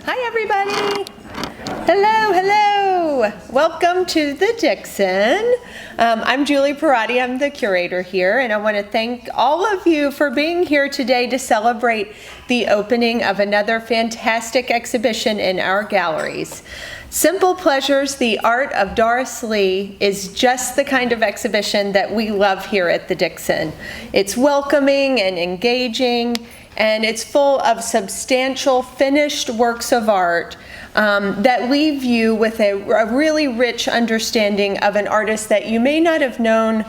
Hi, everybody. Hello. Welcome to the Dixon. I'm Julie Perotti. I'm the curator here, and I want to thank all of you for being here today to celebrate the opening of another fantastic exhibition in our galleries. Simple Pleasures, the Art of Doris Lee is just the kind of exhibition that we love here at the Dixon. It's welcoming and engaging, and it's full of substantial finished works of art that leave you with a really rich understanding of an artist that you may not have known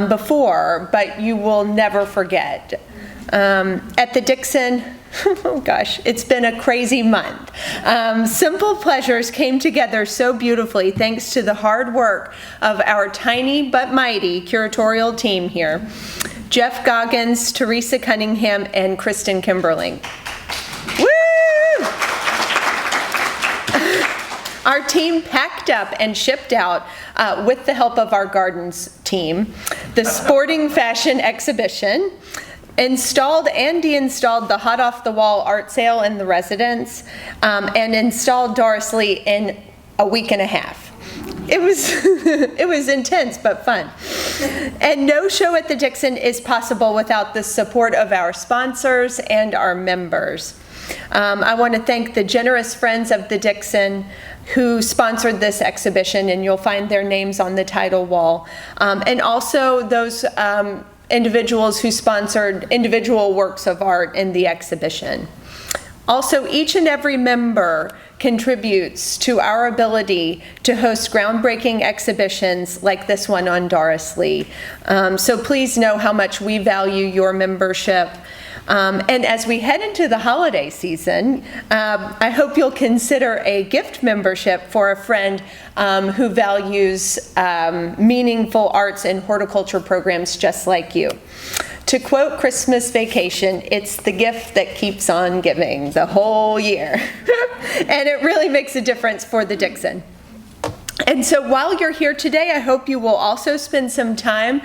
before, but you will never forget. At the Dixon, oh gosh, it's been a crazy month. Simple Pleasures came together so beautifully thanks to the hard work of our tiny but mighty curatorial team here. Jeff Goggins, Teresa Cunningham, and Kristen Kimberling. Woo! Our team packed up and shipped out, with the help of our gardens team, the sporting fashion exhibition, installed and de-installed the hot off the wall art sale in the residence, and installed Doris Lee in a week and a half. It was intense but fun. And no show at the Dixon is possible without the support of our sponsors and our members. I want to thank the generous friends of the Dixon who sponsored this exhibition, and you'll find their names on the title wall. And also those individuals who sponsored individual works of art in the exhibition. Also, each and every member contributes to our ability to host groundbreaking exhibitions like this one on Doris Lee. So please know how much we value your membership. And as we head into the holiday season, I hope you'll consider a gift membership for a friend who values meaningful arts and horticulture programs just like you. To quote Christmas Vacation, it's the gift that keeps on giving the whole year. And it really makes a difference for the Dixon. And so while you're here today, I hope you will also spend some time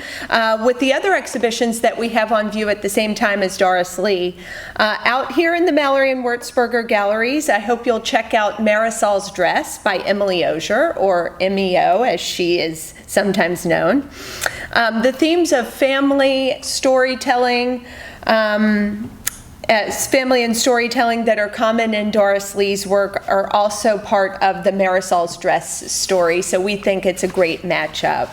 with the other exhibitions that we have on view at the same time as Doris Lee. Out here in the Mallory and Wurzburger galleries, I hope you'll check out Marisol's Dress by Emily Osier, or MEO as she is sometimes known. The themes of family, storytelling, family and storytelling that are common in Doris Lee's work are also part of the Marisol's Dress story, so we think it's a great matchup.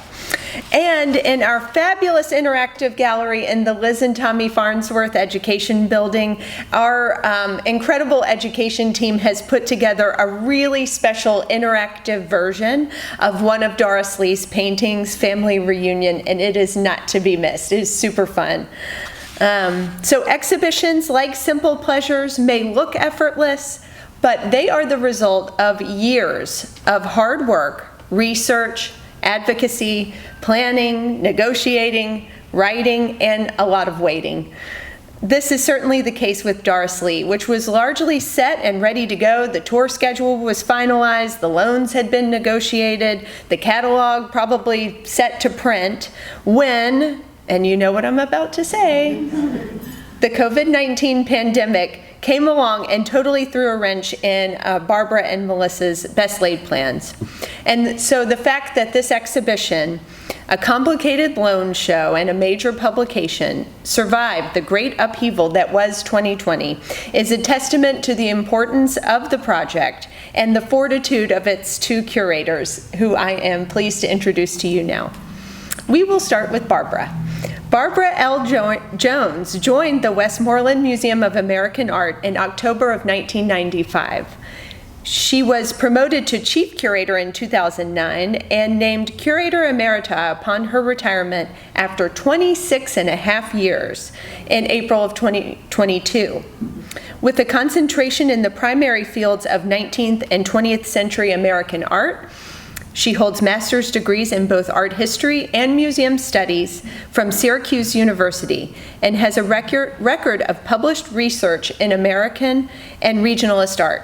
And in our fabulous interactive gallery in the Liz and Tommy Farnsworth Education Building, our incredible education team has put together a really special interactive version of one of Doris Lee's paintings, Family Reunion, and it is not to be missed. It is super fun. So exhibitions like Simple Pleasures may look effortless, but they are the result of years of hard work, research, advocacy, planning, negotiating, writing, and a lot of waiting. This is certainly the case with Doris Lee, which was largely set and ready to go. The tour schedule was finalized, the loans had been negotiated, the catalog probably set to print when, and you know what I'm about to say, the COVID-19 pandemic came along and totally threw a wrench in Barbara and Melissa's best laid plans. And so the fact that this exhibition, a complicated loan show and a major publication, survived the great upheaval that was 2020 is a testament to the importance of the project and the fortitude of its two curators, who I am pleased to introduce to you now. We will start with Barbara. Barbara L. Jones joined the Westmoreland Museum of American Art in October of 1995. She was promoted to chief curator in 2009 and named curator emerita upon her retirement after 26 and a half years in April of 2022. With a concentration in the primary fields of 19th and 20th century American art, she holds master's degrees in both art history and museum studies from Syracuse University and has a record of published research in American and regionalist art.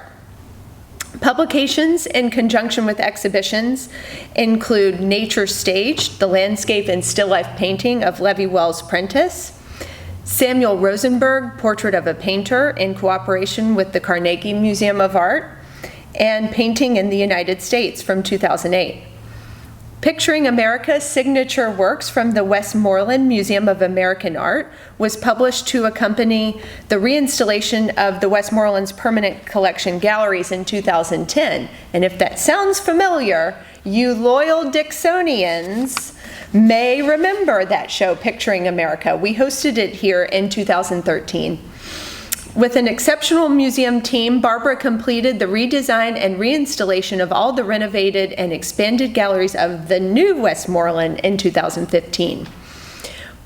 Publications in conjunction with exhibitions include Nature Staged, the landscape and still life painting of Levi Wells Prentice, Samuel Rosenberg, Portrait of a Painter, in cooperation with the Carnegie Museum of Art, and Painting in the United States from 2008. Picturing America signature works from the Westmoreland Museum of American Art was published to accompany the reinstallation of the Westmoreland's permanent collection galleries in 2010. And if that sounds familiar, you loyal Dixonians may remember that show, Picturing America. We hosted it here in 2013. With an exceptional museum team, Barbara completed the redesign and reinstallation of all the renovated and expanded galleries of the new Westmoreland in 2015.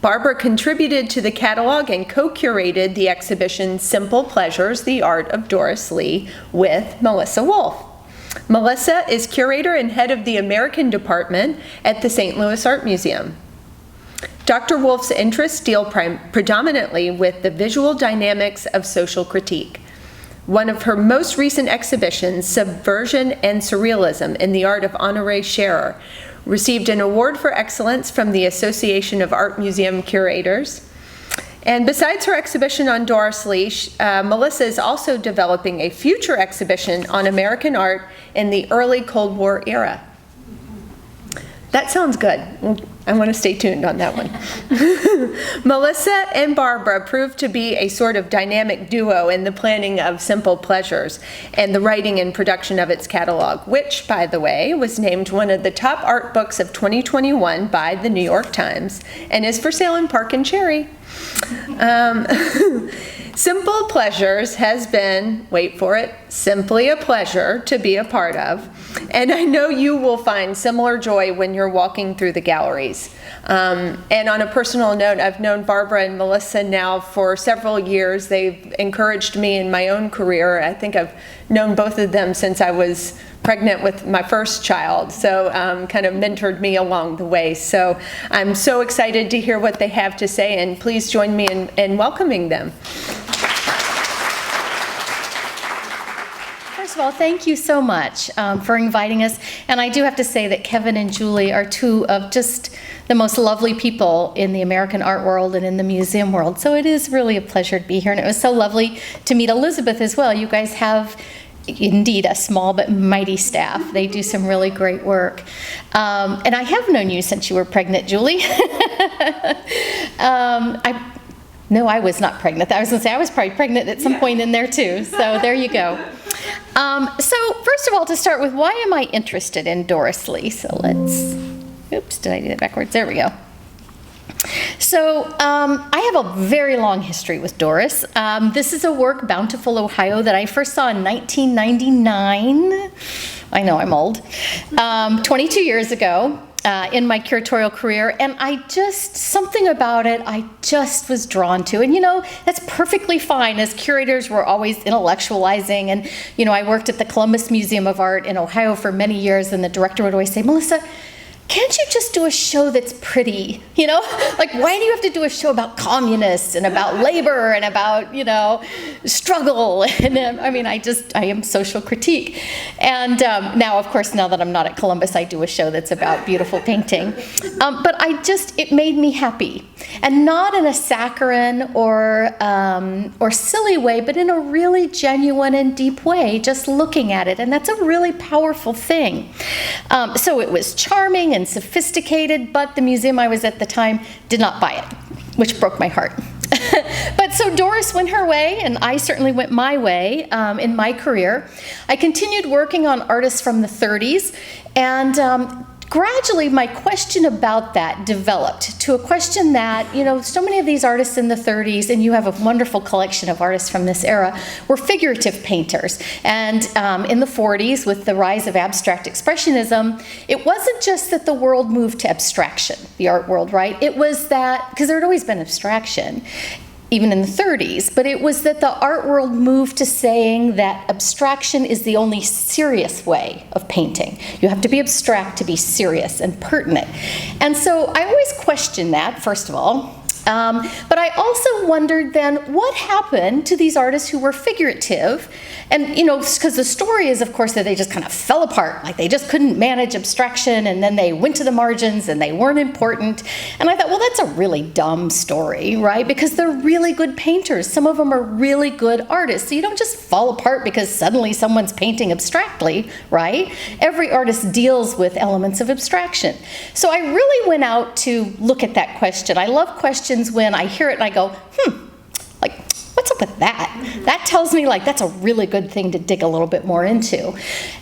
Barbara contributed to the catalog and co-curated the exhibition Simple Pleasures, The Art of Doris Lee with Melissa Wolfe. Melissa is curator and head of the American Department at the St. Louis Art Museum. Dr. Wolfe's interests deal predominantly with the visual dynamics of social critique. One of her most recent exhibitions, Subversion and Surrealism in the Art of Honoré Scherer, received an award for excellence from the Association of Art Museum Curators. And besides her exhibition on Doris Lee, Melissa is also developing a future exhibition on American art in the early Cold War era. That sounds good. I want to stay tuned on that one. Melissa and Barbara proved to be a sort of dynamic duo in the planning of Simple Pleasures and the writing and production of its catalog, which, by the way, was named one of the top art books of 2021 by the New York Times and is for sale in Park and Cherry. Simple Pleasures has been, wait for it, simply a pleasure to be a part of. And I know you will find similar joy when you're walking through the galleries. And on a personal note, I've known Barbara and Melissa now for several years. They've encouraged me in my own career. I think I've known both of them since I was pregnant with my first child, so kind of mentored me along the way. So I'm so excited to hear what they have to say, and please join me in welcoming them. First of all, thank you so much for inviting us. And I do have to say that Kevin and Julie are two of just the most lovely people in the American art world and in the museum world. So it is really a pleasure to be here. And it was so lovely to meet Elizabeth as well. You guys have indeed a small but mighty staff. They do some really great work. And I have known you since you were pregnant, Julie. No, I was not pregnant. I was going to say I was probably pregnant at some point in there too. So there you go. So first of all, to start with, why am I interested in Doris Lee? So let's, oops, did I do that backwards? There we go. So I have a very long history with Doris. This is a work, Bountiful, Ohio, that I first saw in 1999. I know I'm old. 22 years ago. In my curatorial career, and something about it I just was drawn to. And that's perfectly fine. As curators, we're always intellectualizing, and I worked at the Columbus Museum of Art in Ohio for many years, and the director would always say, Melissa, can't you just do a show that's pretty? Like, why do you have to do a show about communists and about labor and about, struggle? And I am social critique. And now, of course, now that I'm not at Columbus, I do a show that's about beautiful painting. But it made me happy. And not in a saccharine or silly way, but in a really genuine and deep way, just looking at it. And that's a really powerful thing. So it was charming and sophisticated, but the museum I was at the time did not buy it, which broke my heart. But so Doris went her way, and I certainly went my way in my career. I continued working on artists from the 30s, and gradually my question about that developed to a question that, so many of these artists in the 30s, and you have a wonderful collection of artists from this era, were figurative painters. And in the 40s, with the rise of abstract expressionism, it wasn't just that the world moved to abstraction, the art world, right? It was that, because there had always been abstraction, even in the 30s, but it was that the art world moved to saying that abstraction is the only serious way of painting. You have to be abstract to be serious and pertinent. And so I always question that, first of all. But I also wondered then, what happened to these artists who were figurative? And, because the story is, of course, that they just kind of fell apart, like they just couldn't manage abstraction, and then they went to the margins and they weren't important. And I thought, well, that's a really dumb story, right? Because they're really good painters. Some of them are really good artists. So you don't just fall apart because suddenly someone's painting abstractly, right? Every artist deals with elements of abstraction. So I really went out to look at that question. I love questions when I hear it and I go, like, what's up with that? That tells me, like, that's a really good thing to dig a little bit more into.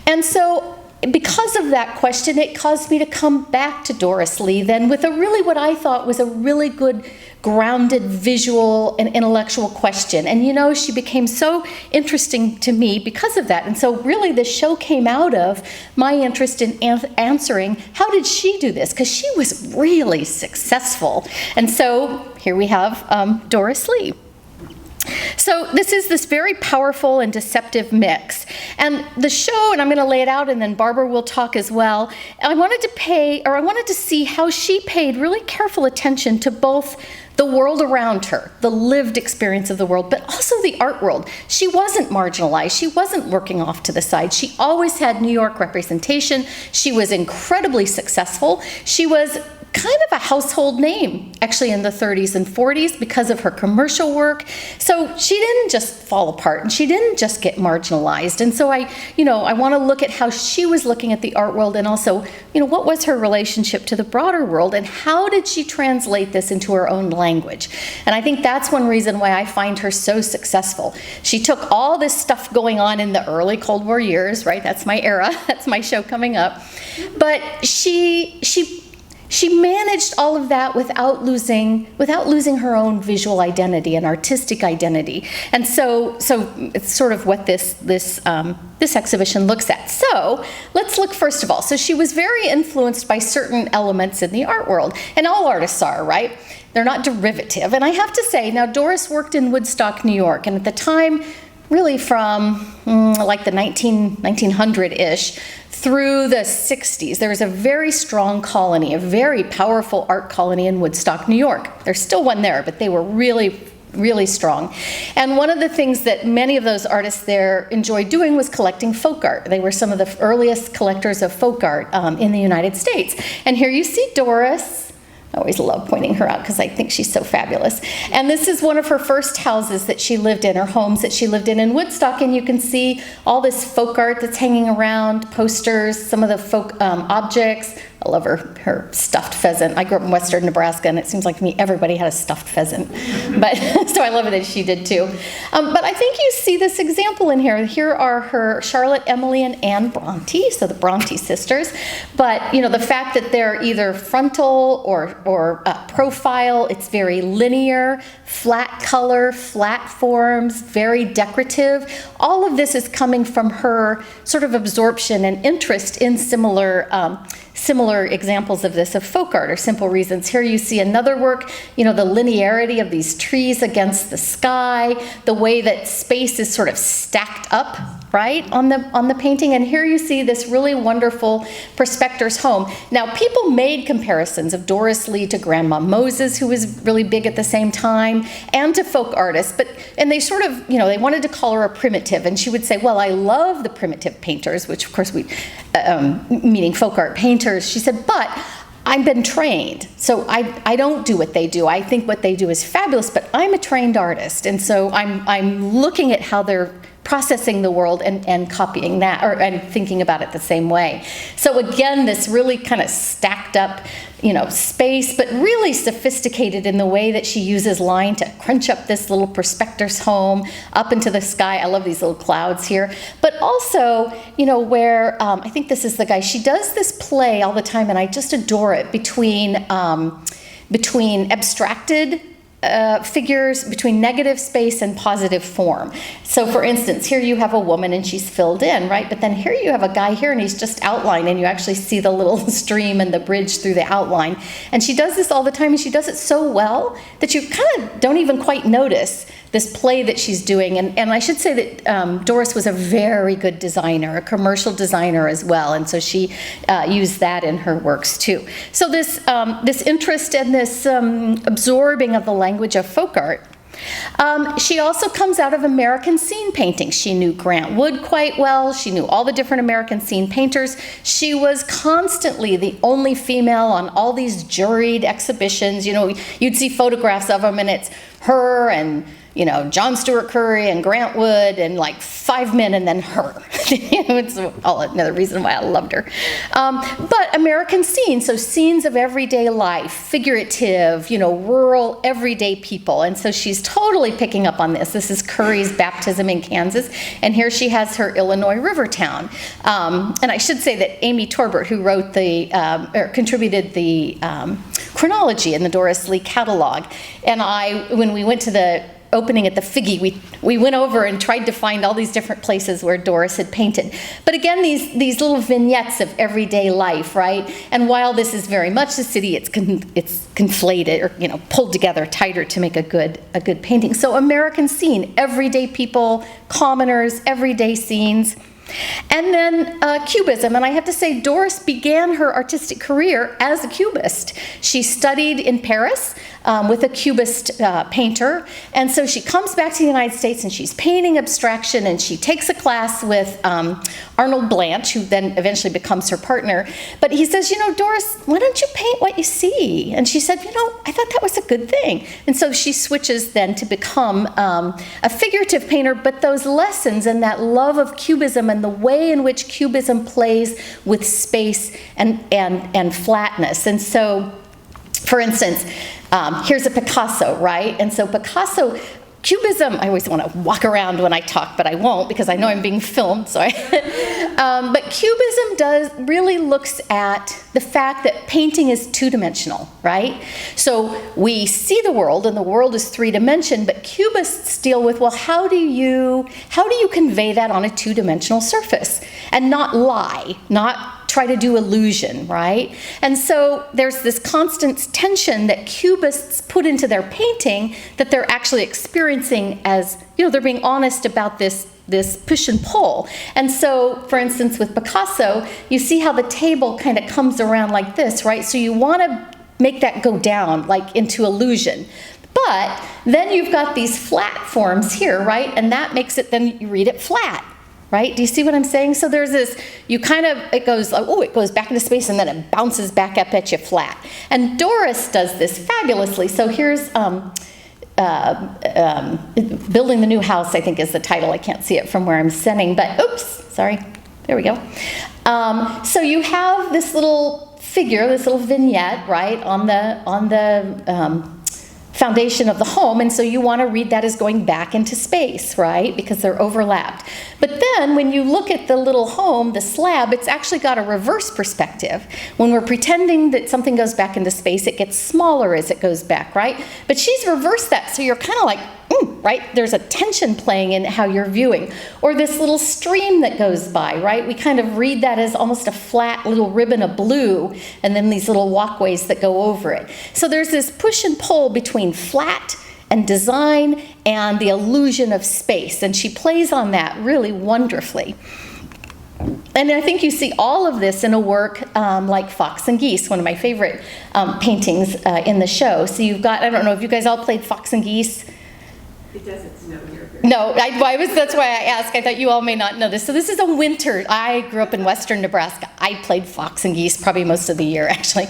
And so because of that question, it caused me to come back to Doris Lee then with what I thought was a really good grounded visual and intellectual question. And she became so interesting to me because of that. And so really the show came out of my interest in answering, how did she do this? Because she was really successful. And so here we have Doris Lee. So this is this very powerful and deceptive mix. And the show, and I'm going to lay it out and then Barbara will talk as well, I wanted to see how she paid really careful attention to both the world around her, the lived experience of the world, but also the art world. She wasn't marginalized. She wasn't working off to the side. She always had New York representation. She was incredibly successful. She was kind of a household name, actually, in the 30s and 40s because of her commercial work. So she didn't just fall apart and she didn't just get marginalized. And so I want to look at how she was looking at the art world and also, what was her relationship to the broader world and how did she translate this into her own language? And I think that's one reason why I find her so successful. She took all this stuff going on in the early Cold War years, right? That's my era. That's my show coming up. But she managed all of that without losing her own visual identity and artistic identity. And so it's sort of what this exhibition looks at. So let's look first of all. So she was very influenced by certain elements in the art world, and all artists are, right? They're not derivative. And I have to say, now Doris worked in Woodstock, New York, and at the time, really from like the 1900-ish through the 60s, there was a very strong colony, a very powerful art colony in Woodstock, New York. There's still one there, but they were really, really strong. And one of the things that many of those artists there enjoyed doing was collecting folk art. They were some of the earliest collectors of folk art in the United States. And here you see Doris. I always love pointing her out because I think she's so fabulous. And this is one of her first houses that she lived in, or homes that she lived in Woodstock. And you can see all this folk art that's hanging around, posters, some of the folk objects. I love her stuffed pheasant. I grew up in western Nebraska, and it seems like to me everybody had a stuffed pheasant. But so I love it that she did too. But I think you see this example in here. Here are her Charlotte, Emily, and Anne Bronte, so the Bronte sisters. But the fact that they're either frontal or profile, it's very linear, flat color, flat forms, very decorative. All of this is coming from her sort of absorption and interest in similar examples of this, of folk art, or simple reasons. Here you see another work, the linearity of these trees against the sky, the way that space is sort of stacked up, right, on the painting. And here you see this really wonderful prospector's home. Now, people made comparisons of Doris Lee to Grandma Moses, who was really big at the same time, and to folk artists. And they sort of, they wanted to call her a primitive. And she would say, well, I love the primitive painters, which of course meaning folk art painters. She said, but I've been trained, so I don't do what they do. I think what they do is fabulous, but I'm a trained artist, and so I'm looking at how they're processing the world and copying that, and thinking about it the same way. So again, this really kind of stacked up, space, but really sophisticated in the way that she uses line to crunch up this little prospector's home up into the sky. I love these little clouds here. But also, where, I think this is the guy, she does this play all the time, and I just adore it, between abstracted figures, between negative space and positive form. So for instance, here you have a woman and she's filled in, right? But then here you have a guy here and he's just outlined, and you actually see the little stream and the bridge through the outline. And she does this all the time, and she does it so well that you kind of don't even quite notice this play that she's doing. And I should say that Doris was a very good designer, a commercial designer as well, and so she used that in her works too. So this interest and this absorbing of the language of folk art. She also comes out of American scene painting. She knew Grant Wood quite well. She knew all the different American scene painters. She was constantly the only female on all these juried exhibitions. You know, you'd see photographs of them, and it's her and, you know, John Stewart Curry and Grant Wood and like 5 men and then her. It's all another reason why I loved her. But American scenes, so scenes of everyday life, figurative, you know, rural, everyday people. And so she's totally picking up on this. This is Curry's baptism in Kansas, and here she has her Illinois river town. And I should say that Amy Torbert, who wrote or contributed the chronology in the Doris Lee catalog, and when we went to the opening at the Figge, we went over and tried to find all these different places where Doris had painted. But again, these little vignettes of everyday life, right? And while this is very much the city, it's conflated, or, you know, pulled together tighter to make a good painting. So American scene, everyday people, commoners, everyday scenes. And then Cubism, and I have to say Doris began her artistic career as a Cubist. She studied in Paris with a Cubist painter, and so she comes back to the United States and she's painting abstraction, and she takes a class with Arnold Blanche, who then eventually becomes her partner. But he says, you know, Doris, why don't you paint what you see? And she said, you know, I thought that was a good thing. And so she switches then to become a figurative painter, but those lessons and that love of Cubism and the way in which Cubism plays with space and flatness. And so, for instance, here's a Picasso, right? And so Picasso, Cubism, I always want to walk around when I talk, but I won't because I know I'm being filmed. So but Cubism really looks at the fact that painting is two-dimensional, right? So we see the world, and the world is three-dimensional, but Cubists deal with, well, how do you convey that on a two-dimensional surface and not lie, not try to do illusion, right? And so there's this constant tension that Cubists put into their painting that they're actually experiencing as, you know, they're being honest about this push and pull. And so, for instance, with Picasso, you see how the table kind of comes around like this, right? So you want to make that go down, like into illusion. But then you've got these flat forms here, right? And that makes it, then you read it flat. Right? Do you see what I'm saying? So there's this, it goes back into space, and then it bounces back up at you flat. And Doris does this fabulously. So here's Building the New House, I think is the title. I can't see it from where I'm sitting, but oops, sorry. There we go. So you have this little figure, this little vignette, right, on the foundation of the home, and so you want to read that as going back into space, right, because they're overlapped. But then when you look at the little home, the slab, it's actually got a reverse perspective. When we're pretending that something goes back into space, it gets smaller as it goes back, right? But she's reversed that, so you're kind of like, right? There's a tension playing in how you're viewing. Or this little stream that goes by, right? We kind of read that as almost a flat little ribbon of blue, and then these little walkways that go over it. So there's this push and pull between flat and design and the illusion of space, and she plays on that really wonderfully. And I think you see all of this in a work like Fox and Geese, one of my favorite paintings in the show. So you've got, I don't know if you guys all played Fox and Geese. It doesn't snow here. No, that's why I asked. I thought you all may not know this. So this is a winter. I grew up in western Nebraska. I played Fox and Geese probably most of the year, actually.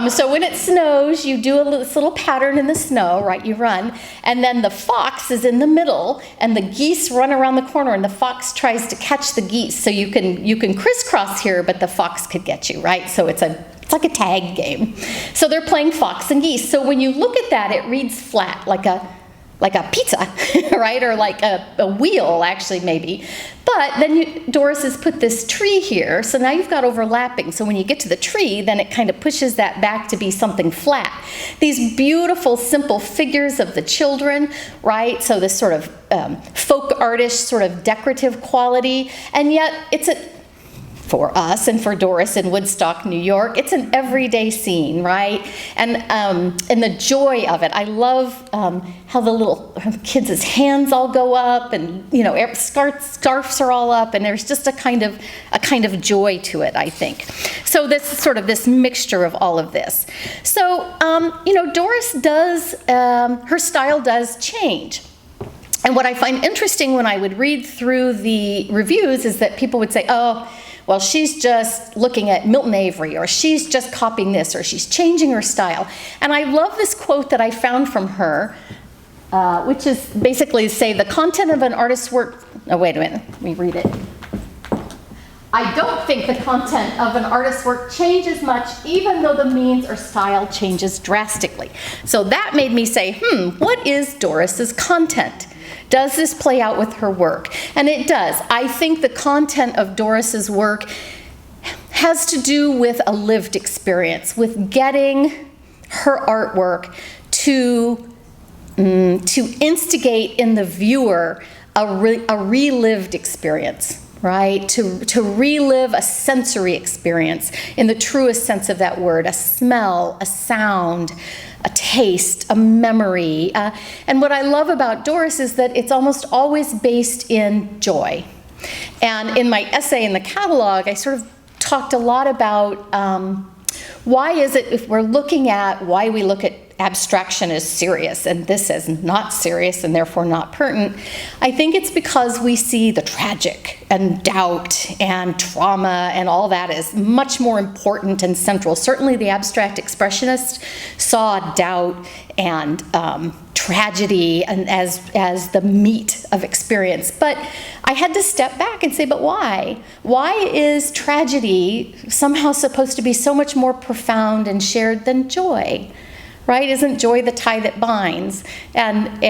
So when it snows, you do this little pattern in the snow, right? You run, and then the fox is in the middle, and the geese run around the corner, and the fox tries to catch the geese. So you can crisscross here, but the fox could get you, right? So it's like a tag game. So they're playing Fox and Geese. So when you look at that, it reads flat, like a pizza, right? Or like a wheel, actually, maybe. But then Doris has put this tree here, so now you've got overlapping. So when you get to the tree, then it kind of pushes that back to be something flat. These beautiful, simple figures of the children, right? So this sort of folk artish, sort of decorative quality, and yet it's for us and for Doris in Woodstock, New York. It's an everyday scene, right? And the joy of it. I love how the little kids' hands all go up, and scarves are all up, and there's just a kind of joy to it, I think. So this mixture of all of this. So Doris does her style does change. And what I find interesting when I would read through the reviews is that people would say, oh, well, she's just looking at Milton Avery, or she's just copying this, or she's changing her style. And I love this quote that I found from her, which is basically say the content of an artist's work. Oh, wait a minute, let me read it. I don't think the content of an artist's work changes much, even though the means or style changes drastically. So that made me say, what is Doris's content? Does this play out with her work? And it does. I think the content of Doris's work has to do with a lived experience, with getting her artwork to instigate in the viewer a relived experience, right? To relive a sensory experience in the truest sense of that word, a smell, a sound, a taste, a memory. And what I love about Doris is that it's almost always based in joy. And in my essay in the catalog, I sort of talked a lot about why is it, if we're looking at why we look at abstraction as serious and this as not serious and therefore not pertinent, I think it's because we see the tragic and doubt and trauma and all that as much more important and central. Certainly the abstract expressionists saw doubt and tragedy and as the meat of experience. But I had to step back and say, but why? Why is tragedy somehow supposed to be so much more profound and shared than joy? Right? Isn't joy the tie that binds? And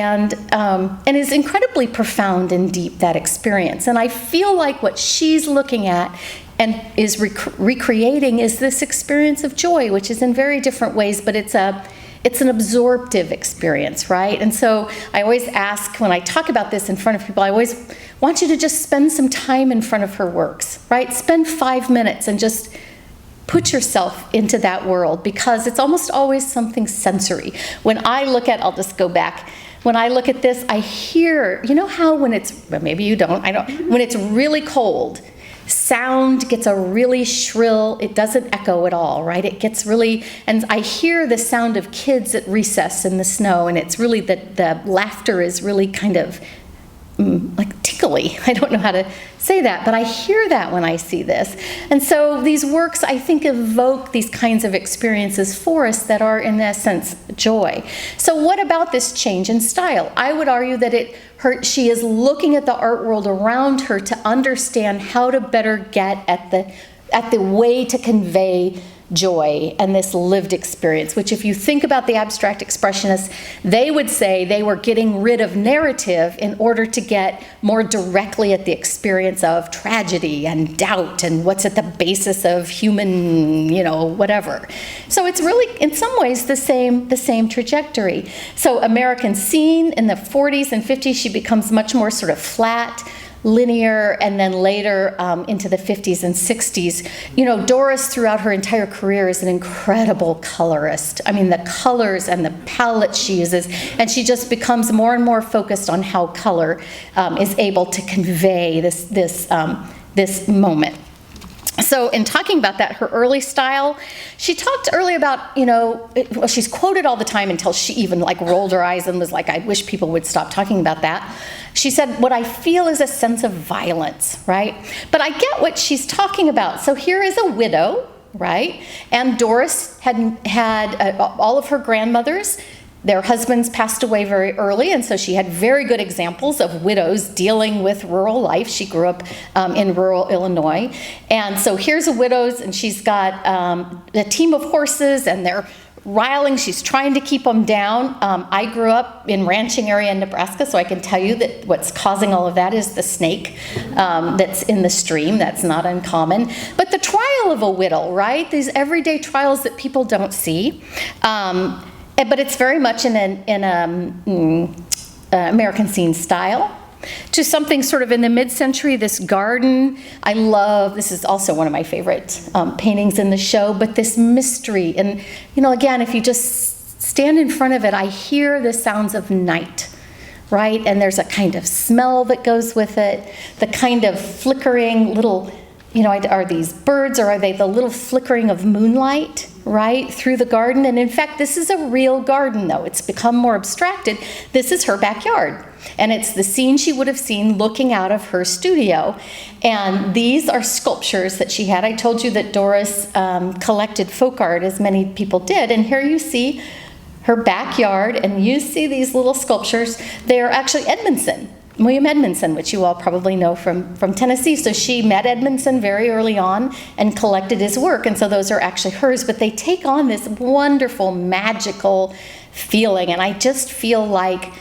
is incredibly profound and deep, that experience. And I feel like what she's looking at and is recreating is this experience of joy, which is in very different ways, but it's an absorptive experience, right? And so I always ask, when I talk about this in front of people, I always want you to just spend some time in front of her works, right? Spend 5 minutes and just put yourself into that world, because it's almost always something sensory. When I look at, I'll just go back, when I look at this, I hear, you know how when it's, well, maybe you don't, I don't, when it's really cold, sound gets a really shrill, it doesn't echo at all, right? It gets really, and I hear the sound of kids at recess in the snow, and it's really, the laughter is really kind of like tickly. I don't know how to say that, but I hear that when I see this. And so these works, I think, evoke these kinds of experiences for us that are, in essence, joy. So what about this change in style? I would argue that she is looking at the art world around her to understand how to better get at the way to convey joy and this lived experience, which, if you think about the abstract expressionists, they would say they were getting rid of narrative in order to get more directly at the experience of tragedy and doubt and what's at the basis of human, whatever. So it's really, in some ways, the same trajectory. So American Scene in the 40s and 50s, she becomes much more sort of flat, linear, and then later into the 50s and 60s. Doris throughout her entire career is an incredible colorist. I mean, the colors and the palette she uses, and she just becomes more and more focused on how color is able to convey this moment. So in talking about that, her early style, she talked early about, she's quoted all the time until she even rolled her eyes and was like, I wish people would stop talking about that. She said, what I feel is a sense of violence, right? But I get what she's talking about. So here is a widow, right? And Doris had all of her grandmothers. Their husbands passed away very early, and so she had very good examples of widows dealing with rural life. She grew up in rural Illinois. And so here's a widow's, and she's got a team of horses, and they're riling. She's trying to keep them down. I grew up in ranching area in Nebraska, so I can tell you that what's causing all of that is the snake that's in the stream. That's not uncommon. But the trial of a widow, right? These everyday trials that people don't see. But it's very much in an American Scene style. to something sort of in the mid-century, this garden. I love, this is also one of my favorite paintings in the show, but this mystery. And, again, if you just stand in front of it, I hear the sounds of night, right? And there's a kind of smell that goes with it, the kind of flickering little, are these birds, or are they the little flickering of moonlight, right, through the garden? And in fact, this is a real garden, though. It's become more abstracted. This is her backyard. And it's the scene she would have seen looking out of her studio. And these are sculptures that she had. I told you that Doris collected folk art, as many people did. And here you see her backyard, and you see these little sculptures. They are actually William Edmondson, which you all probably know from Tennessee. So she met Edmondson very early on and collected his work. And so those are actually hers. But they take on this wonderful, magical feeling. And I just feel like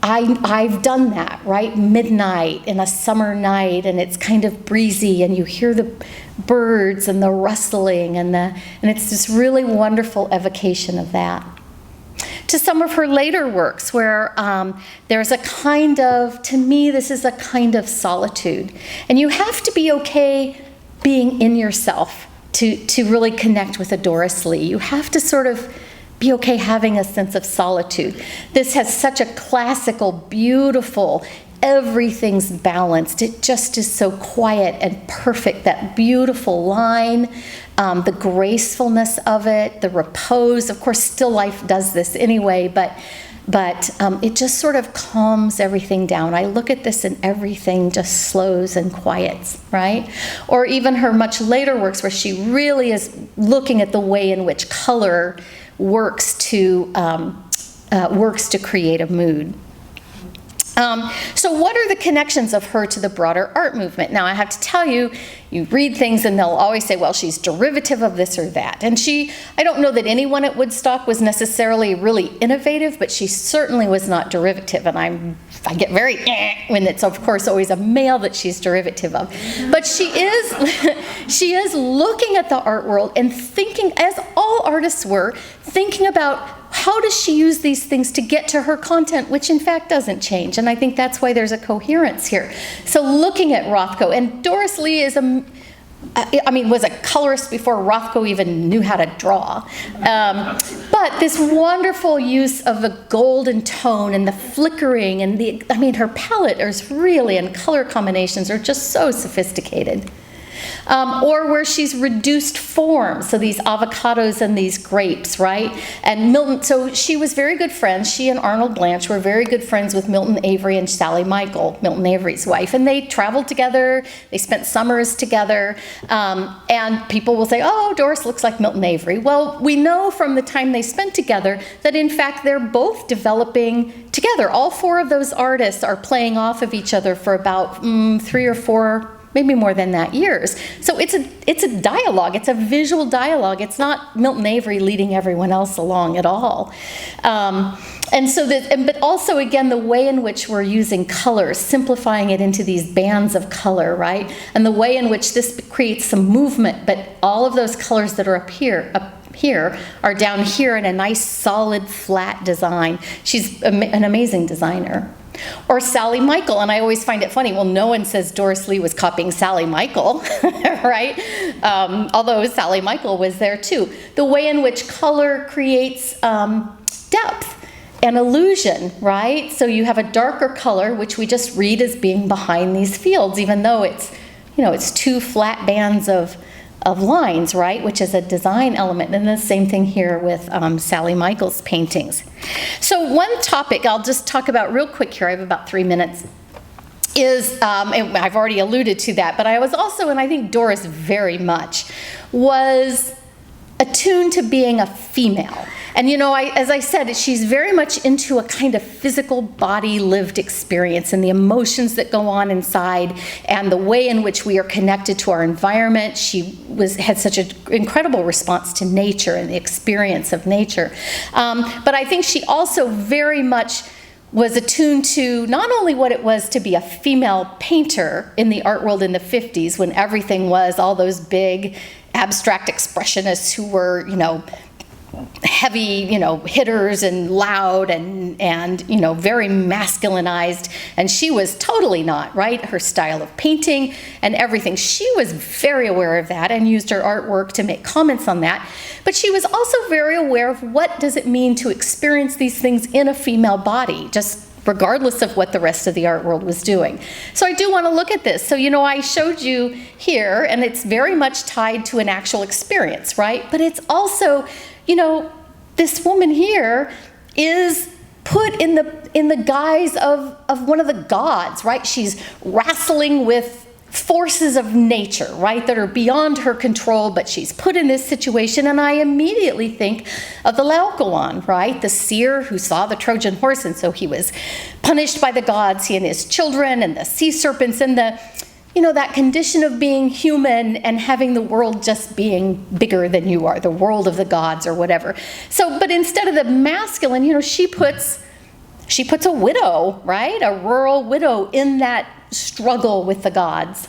I've done that, right? Midnight in a summer night, and it's kind of breezy, and you hear the birds and the rustling, and it's this really wonderful evocation of that. To some of her later works where there's a kind of, to me, this is a kind of solitude. And you have to be okay being in yourself to really connect with a Doris Lee. You have to sort of be okay having a sense of solitude. This has such a classical, beautiful, everything's balanced. It just is so quiet and perfect. That beautiful line, the gracefulness of it, the repose. Of course, still life does this anyway, but it just sort of calms everything down. I look at this and everything just slows and quiets, right? Or even her much later works where she really is looking at the way in which color works to create a mood. So what are the connections of her to the broader art movement? Now, I have to tell you, you read things and they'll always say, well, she's derivative of this or that. And I don't know that anyone at Woodstock was necessarily really innovative, but she certainly was not derivative. And I get very when it's, of course, always a male that she's derivative of. But she is looking at the art world and thinking, as all artists were, thinking about how does she use these things to get to her content, which in fact doesn't change. And I think that's why there's a coherence here. So looking at Rothko, and Doris Lee is was a colorist before Rothko even knew how to draw. But this wonderful use of the golden tone and the flickering and her palette is really, and color combinations are just so sophisticated. Or where she's reduced form, so these avocados and these grapes, right? And Milton, so she was very good friends. She and Arnold Blanche were very good friends with Milton Avery and Sally Michael, Milton Avery's wife. And they traveled together, they spent summers together, and people will say, oh, Doris looks like Milton Avery. Well, we know from the time they spent together that in fact they're both developing together. All four of those artists are playing off of each other for about 3 or 4, maybe more than that, years. So it's a dialogue. It's a visual dialogue. It's not Milton Avery leading everyone else along at all. But also, again, the way in which we're using color, simplifying it into these bands of color, right? And the way in which this creates some movement, but all of those colors that are up here are down here in a nice, solid, flat design. She's an amazing designer. Or Sally Michael, and I always find it funny. Well, no one says Doris Lee was copying Sally Michael, right? Although Sally Michael was there too. The way in which color creates depth and illusion, right? So you have a darker color, which we just read as being behind these fields, even though it's 2 flat bands of lines, right, which is a design element. And the same thing here with Sally Michael's paintings. So one topic I'll just talk about real quick here, I have about 3 minutes, is, and I've already alluded to that, but I was also, and I think Doris very much, was attuned to being a female. And as I said, she's very much into a kind of physical body lived experience and the emotions that go on inside and the way in which we are connected to our environment. She had such an incredible response to nature and the experience of nature. But I think she also very much was attuned to not only what it was to be a female painter in the art world in the 50s when everything was all those big abstract expressionists who were, heavy, hitters and loud and very masculinized. And she was totally not, right? Her style of painting and everything. She was very aware of that and used her artwork to make comments on that. But she was also very aware of what does it mean to experience these things in a female body, just regardless of what the rest of the art world was doing. So I do want to look at this. So, I showed you here, and it's very much tied to an actual experience, right? But it's also, this woman here is put in the guise of one of the gods, right? She's wrestling with forces of nature, right, that are beyond her control, but she's put in this situation. And I immediately think of the Laocoon, right, the seer who saw the Trojan horse, and so he was punished by the gods, he and his children, and the sea serpents, and that condition of being human and having the world just being bigger than you are, the world of the gods or whatever. So, but instead of the masculine, she puts a widow, right, a rural widow in that struggle with the gods.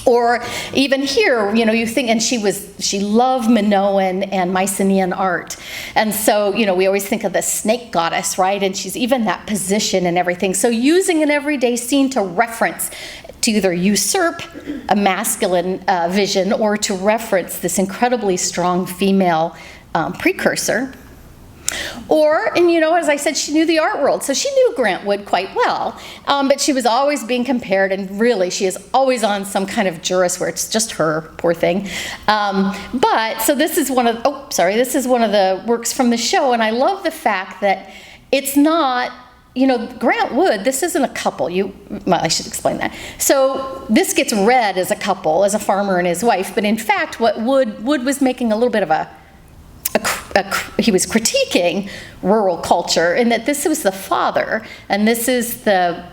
Or even here, you think, and she loved Minoan and Mycenaean art. And so, we always think of the snake goddess, right? And she's even that position and everything. So using an everyday scene to reference, to either usurp a masculine vision or to reference this incredibly strong female precursor. Or, and as I said, she knew the art world, so she knew Grant Wood quite well, but she was always being compared, and really she is always on some kind of juris where it's just her, poor thing. So this is one of the works from the show, and I love the fact that it's not, Grant Wood, this isn't a couple. I should explain that. So this gets read as a couple, as a farmer and his wife, but in fact, what Wood was making a little bit of he was critiquing rural culture, in that this was the father, and this is the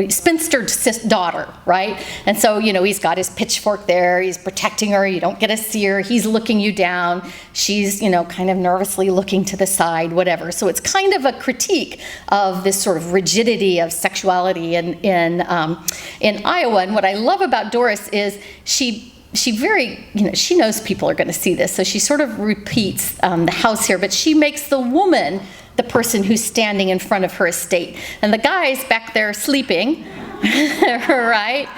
spinster daughter, right? And so, he's got his pitchfork there, he's protecting her, you don't get to see her, he's looking you down, she's, kind of nervously looking to the side, whatever. So it's kind of a critique of this sort of rigidity of sexuality in Iowa. And what I love about Doris is she very, she knows people are going to see this, so she sort of repeats the house here, but she makes the woman the person who's standing in front of her estate. And the guy's back there sleeping, right?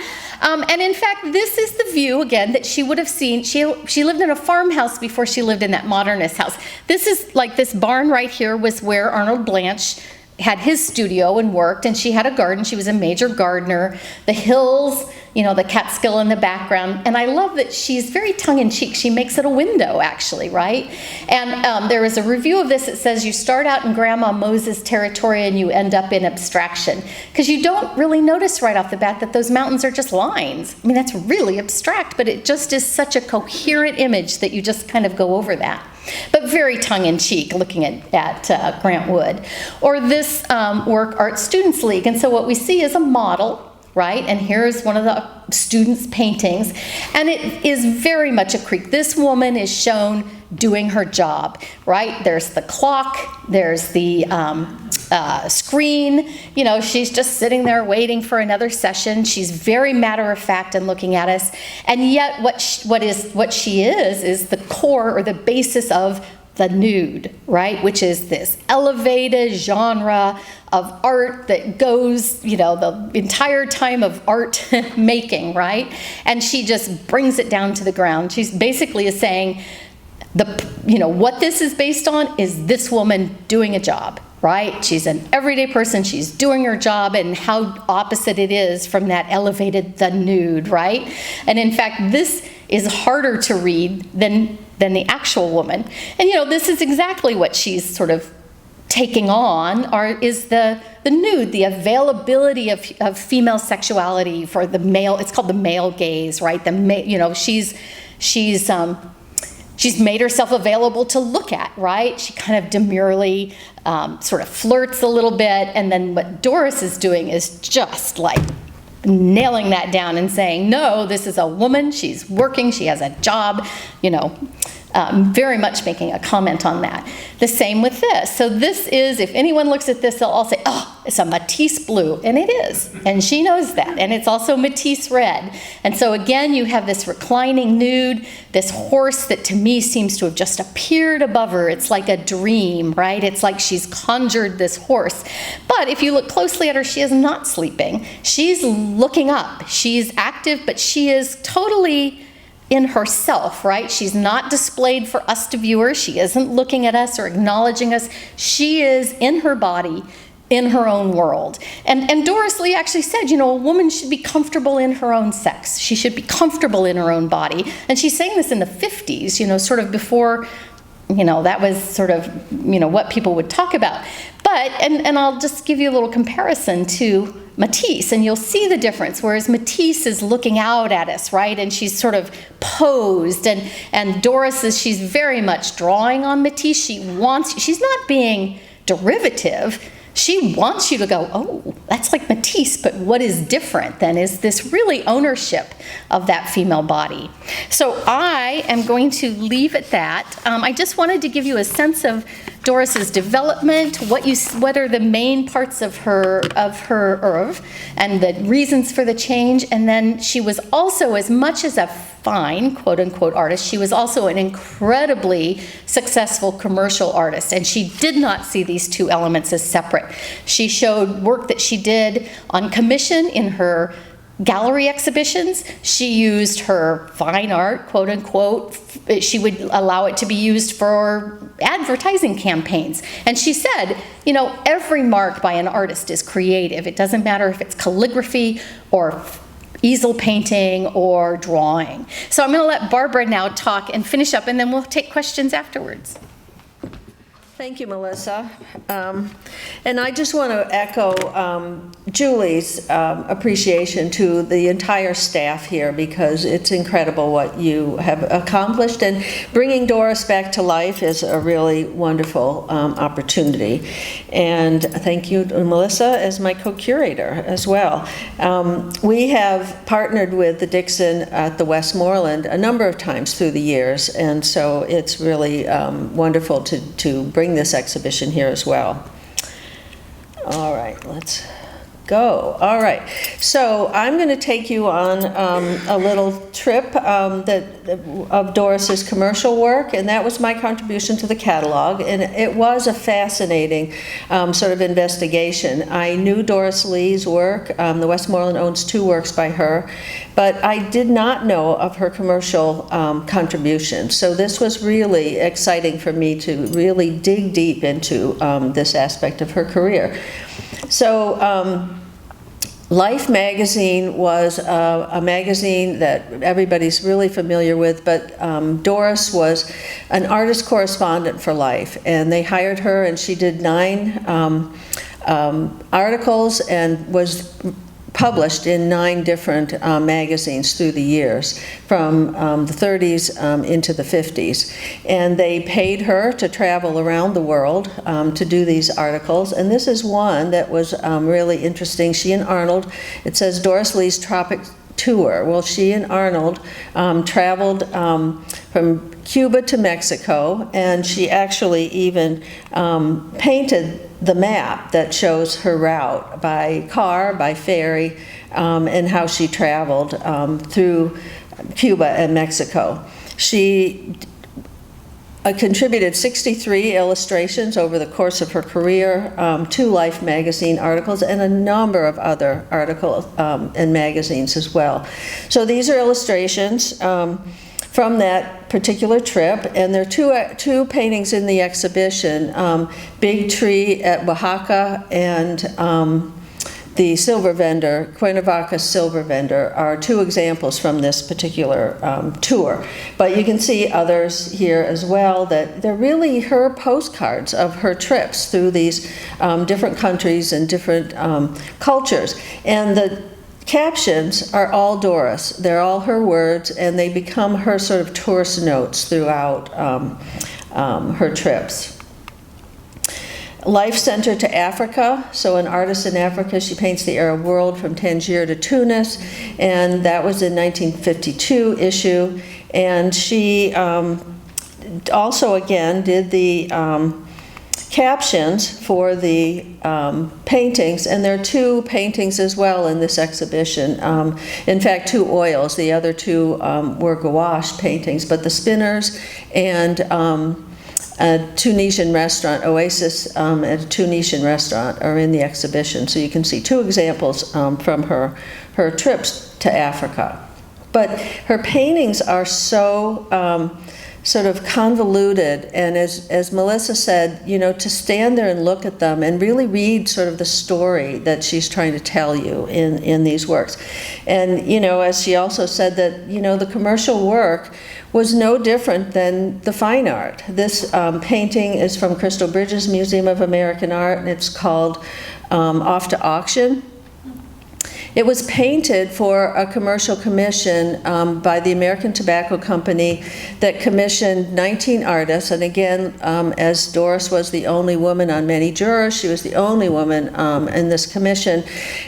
And in fact, this is the view, again, that she would have seen. She lived in a farmhouse before she lived in that modernist house. This is like this barn right here was where Arnold Blanche had his studio and worked, and she had a garden. She was a major gardener. The hills, the Catskill in the background. And I love that she's very tongue-in-cheek. She makes it a window, actually, right? And there is a review of this that says you start out in Grandma Moses territory and you end up in abstraction. Because you don't really notice right off the bat that those mountains are just lines. I mean, that's really abstract, but it just is such a coherent image that you just kind of go over that. But very tongue-in-cheek, looking at Grant Wood. Or this work, Art Students League. And so what we see is a model, right? And here's one of the students' paintings. And it is very much a critique. This woman is shown doing her job, right? There's the clock, there's the screen, she's just sitting there waiting for another session. She's very matter-of-fact in looking at us. And yet what she is the core or the basis of the nude, right? Which is this elevated genre of art that goes, the entire time of art making, right? And she just brings it down to the ground. She's basically saying, what this is based on is this woman doing a job, right? She's an everyday person, she's doing her job, and how opposite it is from that elevated, the nude, right? And in fact, this is harder to read than the actual woman. And this is exactly what she's sort of taking on, is the nude, the availability of female sexuality for the male. It's called the male gaze, right? She's made herself available to look at, right? She kind of demurely sort of flirts a little bit, and then what Doris is doing is just like nailing that down and saying, no, this is a woman, she's working, she has a job, very much making a comment on that. The same with this. So this is, if anyone looks at this, they'll all say, oh, it's a Matisse blue, and it is, and she knows that, and it's also Matisse red. And so again, you have this reclining nude, this horse that to me seems to have just appeared above her. It's like a dream, right? It's like she's conjured this horse. But if you look closely at her, she is not sleeping. She's looking up. She's active, but she is totally in herself, right? She's not displayed for us to view her. She isn't looking at us or acknowledging us. She is in her body, in her own world. And Doris Lee actually said, you know, a woman should be comfortable in her own sex. She should be comfortable in her own body. And she's saying this in the 50s, you know, sort of before, you know, that was sort of, you know, what people would talk about. But, and I'll just give you a little comparison to Matisse, and you'll see the difference, whereas Matisse is looking out at us, right, and she's sort of posed, and Doris is, she's very much drawing on Matisse. She's not being derivative. She wants you to go, oh, that's like Matisse, but what is different then is this really ownership of that female body. So I am going to leave at that. I just wanted to give you a sense of Doris's development, what are the main parts of her oeuvre, and the reasons for the change. And then she was also, as much as a fine, quote unquote, artist, she was also an incredibly successful commercial artist, and she did not see these two elements as separate. She showed work that she did on commission in her gallery exhibitions. She used her fine art, quote unquote. She would allow it to be used for advertising campaigns. And she said, you know, every mark by an artist is creative. It doesn't matter if it's calligraphy or easel painting or drawing. So I'm going to let Barbara now talk and finish up, and then we'll take questions afterwards. Thank you, Melissa. And I just want to echo Julie's appreciation to the entire staff here, because it's incredible what you have accomplished, and bringing Doris back to life is a really wonderful opportunity. And thank you, Melissa, as my co-curator as well. We have partnered with the Dixon at the Westmoreland a number of times through the years, and so it's really wonderful to bring this exhibition here as well. All right, let's go. All right, so I'm going to take you on a little trip of Doris's commercial work, and that was my contribution to the catalog, and it was a fascinating sort of investigation. I knew Doris Lee's work. The Westmoreland owns 2 works by her, but I did not know of her commercial contribution. So this was really exciting for me to really dig deep into this aspect of her career. So Life magazine was a magazine that everybody's really familiar with, but Doris was an artist correspondent for Life, and they hired her, and she did 9 articles and was published in 9 different magazines through the years, from the 30s into the 50s. And they paid her to travel around the world to do these articles. And this is one that was really interesting. She and Arnold, it says Doris Lee's Tropic Tour. Well, she and Arnold traveled from Cuba to Mexico, and she actually even painted the map that shows her route by car, by ferry, and how she traveled through Cuba and Mexico. She contributed 63 illustrations over the course of her career, 2 Life magazine articles, and a number of other articles and magazines as well. So these are illustrations from that particular trip, and there are 2 paintings in the exhibition, Big Tree at Oaxaca and the Silver Vendor, Cuernavaca's Silver Vendor, are 2 examples from this particular tour. But you can see others here as well, that they're really her postcards of her trips through these different countries and different cultures. And the captions are all Doris. They're all her words, and they become her sort of tourist notes throughout her trips. Life Center to Africa, so an artist in Africa. She paints the Arab world from Tangier to Tunis, and that was in 1952 issue. And she also, again, did the captions for the paintings, and there are 2 paintings as well in this exhibition. In fact, 2 oils. The other 2 were gouache paintings, but the Spinners and a Tunisian restaurant, Oasis at a Tunisian restaurant, are in the exhibition. So you can see 2 examples from her trips to Africa. But her paintings are so sort of convoluted, and as Melissa said, you know, to stand there and look at them and really read sort of the story that she's trying to tell you in these works. And, you know, as she also said that, you know, the commercial work was no different than the fine art. This painting is from Crystal Bridges Museum of American Art, and it's called Off to Auction. It was painted for a commercial commission by the American Tobacco Company that commissioned 19 artists. And again, as Doris was the only woman on many jurors, she was the only woman in this commission.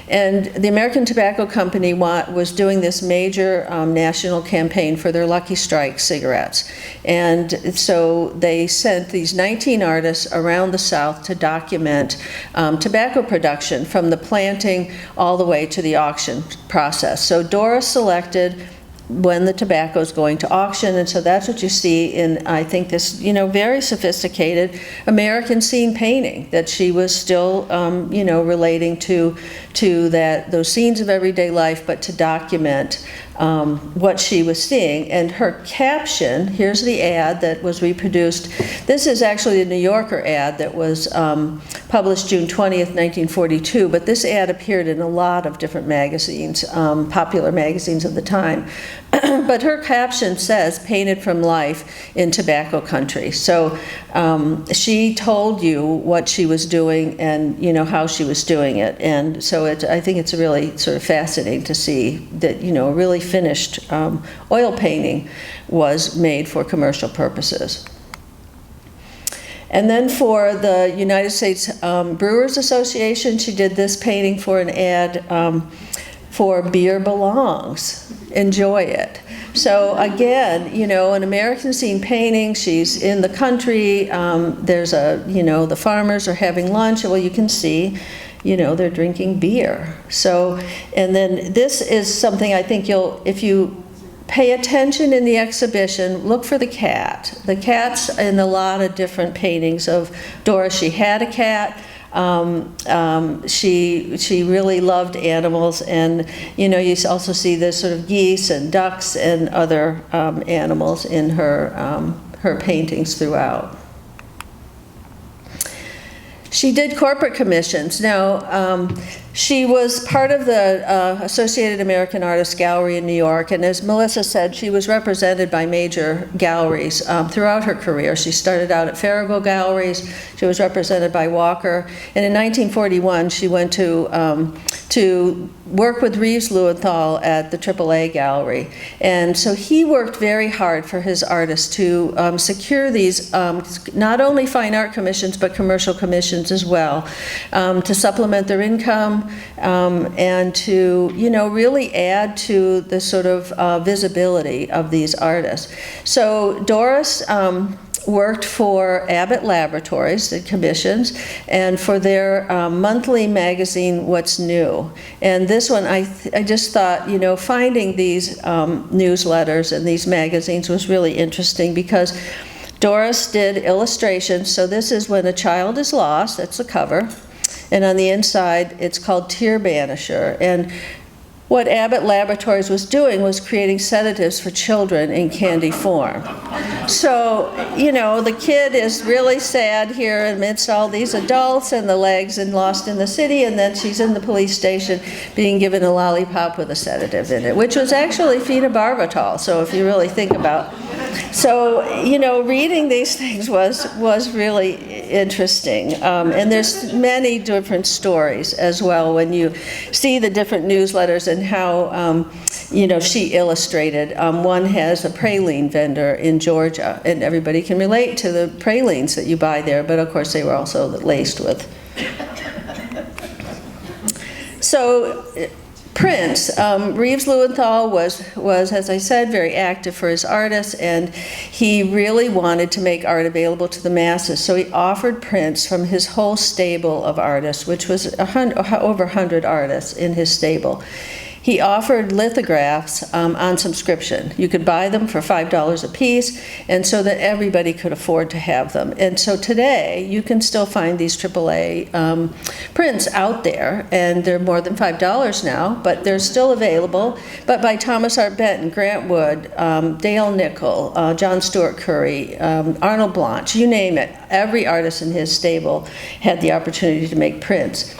And the American Tobacco Company was doing this major national campaign for their Lucky Strike cigarettes. And so they sent these 19 artists around the South to document tobacco production from the planting all the way to the auction process. So Doris selected when the tobacco is going to auction, and so that's what you see in, I think, this, you know, very sophisticated American scene painting that she was still, you know, relating to those scenes of everyday life, but to document what she was seeing. And her caption, here's the ad that was reproduced. This is actually the New Yorker ad that was published June 20th, 1942, but this ad appeared in a lot of different magazines, popular magazines of the time. But her caption says, "Painted from life in tobacco country." So she told you what she was doing and, you know, how she was doing it. And so I think it's really sort of fascinating to see that, you know, a really finished oil painting was made for commercial purposes. And then for the United States Brewers Association, she did this painting for an ad for Beer Belongs. Enjoy it. So again, you know, an American scene painting, she's in the country, there's you know, the farmers are having lunch, well, you can see, you know, they're drinking beer. So, and then this is something I think if you pay attention in the exhibition, look for the cat. The cat's in a lot of different paintings of Doris. She had a cat. She really loved animals, and, you know, you also see this sort of geese and ducks and other animals in her paintings throughout. She did corporate commissions. Now, she was part of the Associated American Artists Gallery in New York, and as Melissa said, she was represented by major galleries throughout her career. She started out at Farrago Galleries, she was represented by Walker, and in 1941 she went to work with Reeves Lewinthal at the AAA Gallery. And so he worked very hard for his artists to secure these not only fine art commissions, but commercial commissions as well, to supplement their income, and to, you know, really add to the sort of visibility of these artists. So Doris worked for Abbott Laboratories, the commissions, and for their monthly magazine, What's New. And this one, I just thought, you know, finding these newsletters and these magazines was really interesting because Doris did illustrations. So this is When a Child is Lost, that's the cover. And on the inside, it's called Tear Banisher. And what Abbott Laboratories was doing was creating sedatives for children in candy form. So, you know, the kid is really sad here amidst all these adults and the legs and lost in the city, and then she's in the police station being given a lollipop with a sedative in it, which was actually phenobarbital, so if you really think about it. So, you know, reading these things was really interesting. And there's many different stories as well when you see the different newsletters and how, you know, she illustrated. One has a praline vendor in Georgia, and everybody can relate to the pralines that you buy there, but of course they were also laced with. So Prints. Reeves Lewinthal was, as I said, very active for his artists, and he really wanted to make art available to the masses. So he offered prints from his whole stable of artists, which was over 100 artists in his stable. He offered lithographs on subscription. You could buy them for $5 a piece, and so that everybody could afford to have them. And so today, you can still find these AAA prints out there, and they're more than $5 now, but they're still available. But by Thomas Art Benton, Grant Wood, Dale Nichol, John Stewart Curry, Arnold Blanche, you name it. Every artist in his stable had the opportunity to make prints.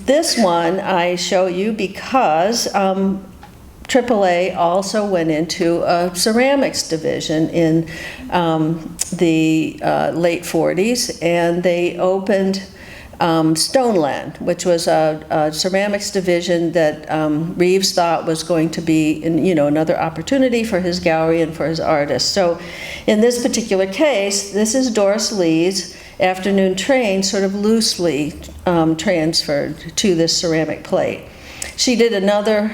This one I show you because AAA also went into a ceramics division in the late 40s, and they opened Stoneland, which was a ceramics division that Reeves thought was going to be, another opportunity for his gallery and for his artists. So in this particular case, this is Doris Lee's afternoon train, sort of loosely transferred to this ceramic plate. She did another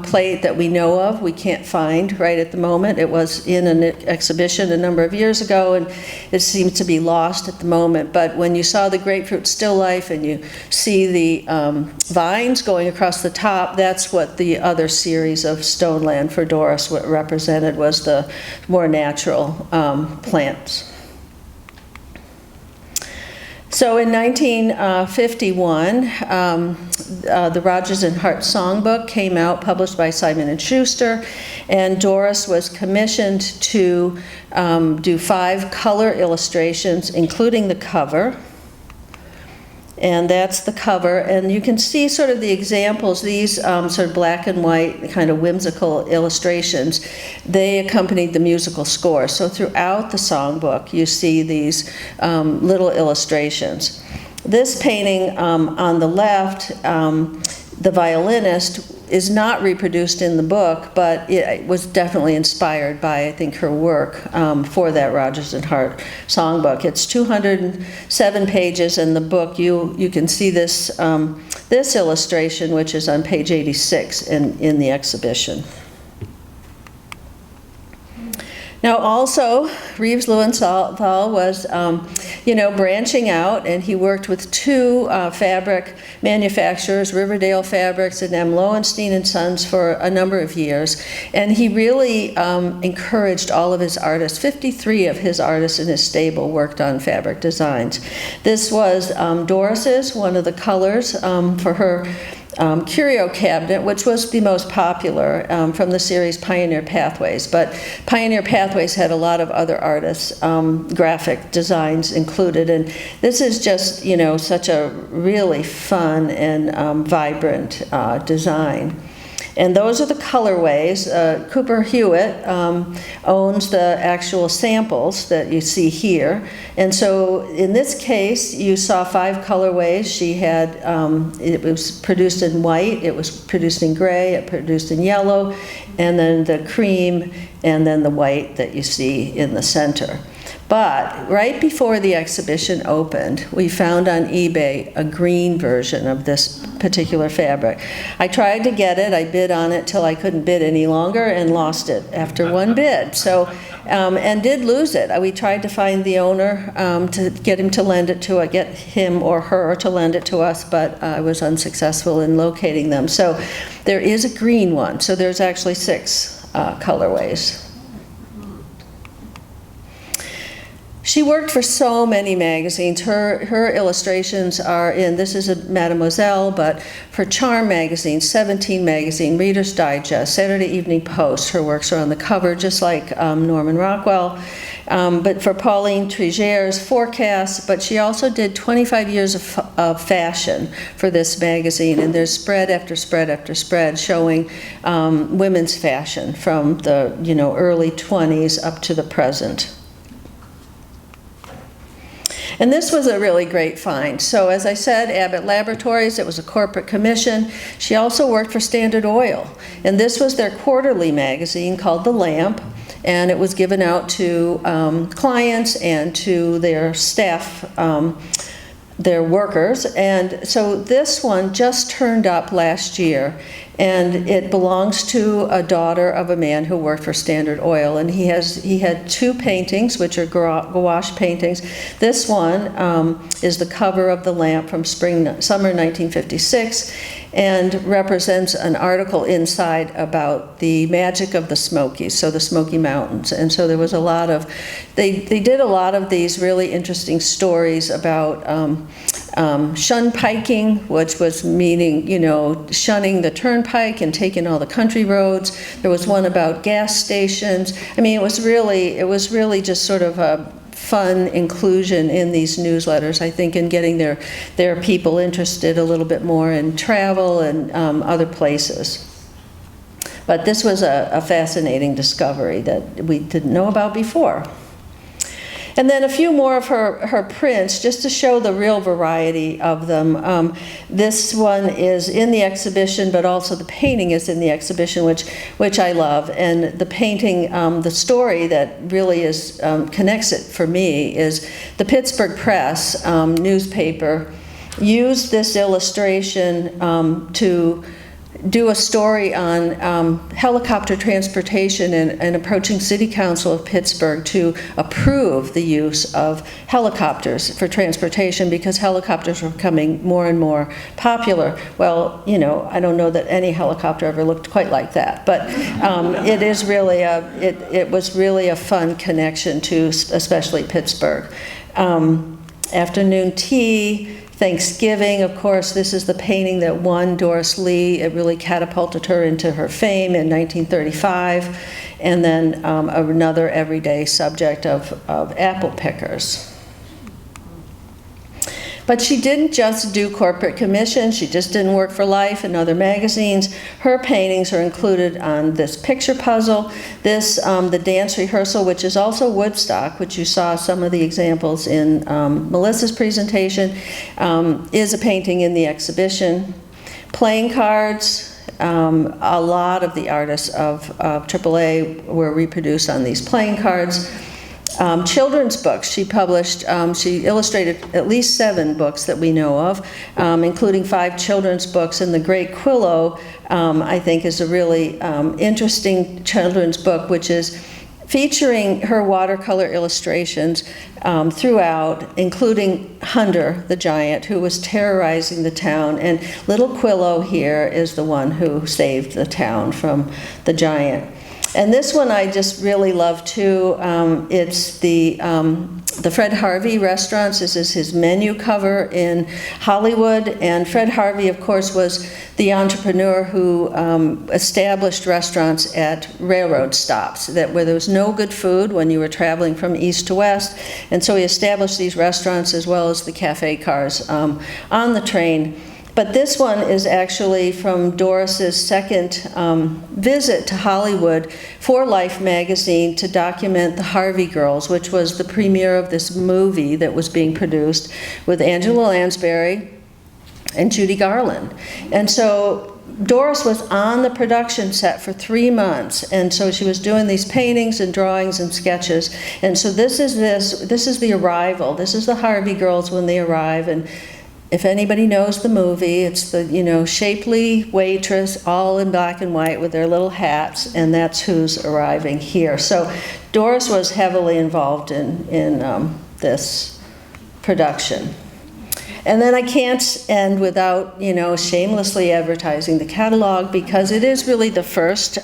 plate that we know of, we can't find right at the moment. It was in an exhibition a number of years ago, and it seems to be lost at the moment. But when you saw the grapefruit still life and you see the vines going across the top, that's what the other series of Stoneland for Doris represented, was the more natural plants. So in 1951, the Rodgers and Hart Songbook came out, published by Simon & Schuster, and Doris was commissioned to do 5 color illustrations, including the cover. And that's the cover, and you can see sort of the examples, these sort of black and white kind of whimsical illustrations. They accompanied the musical score. So throughout the songbook, you see these little illustrations. This painting on the left, the violinist, is not reproduced in the book, but it was definitely inspired by, I think, her work for that Rodgers and Hart songbook. It's 207 pages in the book. You can see this, this illustration, which is on page 86 in the exhibition. Now also, Reeves Lewinthal was, branching out, and he worked with 2 fabric manufacturers, Riverdale Fabrics and M. Lowenstein & Sons, for a number of years. And he really encouraged all of his artists. 53 of his artists in his stable worked on fabric designs. This was Doris's, one of the colors for her curio cabinet, which was the most popular from the series Pioneer Pathways. But Pioneer Pathways had a lot of other artists' graphic designs included. And this is just, such a really fun and vibrant design. And those are the colorways. Cooper Hewitt owns the actual samples that you see here. And so in this case, you saw 5 colorways. She had, it was produced in white, it was produced in gray, it produced in yellow, and then the cream, and then the white that you see in the center. But right before the exhibition opened, we found on eBay a green version of this particular fabric. I tried to get it, I bid on it till I couldn't bid any longer and lost it after one bid. So, and did lose it. We tried to find the owner to get him to lend it to us, get him or her to lend it to us, but I was unsuccessful in locating them. So there is a green one, so there's actually 6 colorways. She worked for so many magazines. Her illustrations are in, this is a Mademoiselle, but for Charm magazine, 17 magazine, Reader's Digest, Saturday Evening Post, her works are on the cover, just like Norman Rockwell. But for Pauline Trigère's Forecast, but she also did 25 years of fashion for this magazine, and there's spread after spread after spread showing women's fashion from the early 20s up to the present. And this was a really great find. So as I said, Abbott Laboratories, it was a corporate commission. She also worked for Standard Oil. And this was their quarterly magazine called The Lamp. And it was given out to clients and to their staff their workers. And so this one just turned up last year, and it belongs to a daughter of a man who worked for Standard Oil. And he had 2 paintings, which are gouache paintings. This one is the cover of the lamp from summer 1956, and represents an article inside about the magic of the Smokies, so the Smoky Mountains. And so there was a lot of, they did a lot of these really interesting stories about shunpiking, which was meaning, shunning the turnpike and taking all the country roads. There was one about gas stations. I mean, it was really just sort of a fun inclusion in these newsletters, I think, in getting their people interested a little bit more in travel and other places. But this was a fascinating discovery that we didn't know about before. And then a few more of her prints, just to show the real variety of them. This one is in the exhibition, but also the painting is in the exhibition, which I love. And the painting, the story that really connects it for me is the Pittsburgh Press newspaper used this illustration to do a story on helicopter transportation and approaching City Council of Pittsburgh to approve the use of helicopters for transportation, because helicopters were becoming more and more popular. Well, I don't know that any helicopter ever looked quite like that, but it was really a fun connection to especially Pittsburgh. Afternoon tea, Thanksgiving, of course, this is the painting that won Doris Lee. It really catapulted her into her fame in 1935. And then another everyday subject of apple pickers. But she didn't just do corporate commissions. She just didn't work for Life and other magazines. Her paintings are included on this picture puzzle. This, the dance rehearsal, which is also Woodstock, which you saw some of the examples in Melissa's presentation, is a painting in the exhibition. Playing cards, a lot of the artists of AAA were reproduced on these playing cards. Children's books she published. She illustrated at least 7 books that we know of, including 5 children's books. And The Great Quillo, I think, is a really interesting children's book, which is featuring her watercolor illustrations throughout, including Hunter the giant, who was terrorizing the town. And little Quillo here is the one who saved the town from the giant. And this one I just really love too. It's the Fred Harvey restaurants. This is his menu cover in Hollywood. And Fred Harvey, of course, was the entrepreneur who established restaurants at railroad stops where there was no good food when you were traveling from east to west. And so he established these restaurants as well as the cafe cars on the train. But this one is actually from Doris's second visit to Hollywood for Life magazine to document the Harvey Girls, which was the premiere of this movie that was being produced with Angela Lansbury and Judy Garland. And so Doris was on the production set for 3 months, and so she was doing these paintings and drawings and sketches. And so this is the arrival. This is the Harvey Girls when they arrive. And if anybody knows the movie, it's the shapely waitress, all in black and white with their little hats, and that's who's arriving here. So Doris was heavily involved in this production. And then I can't end without, shamelessly advertising the catalog, because it is really the first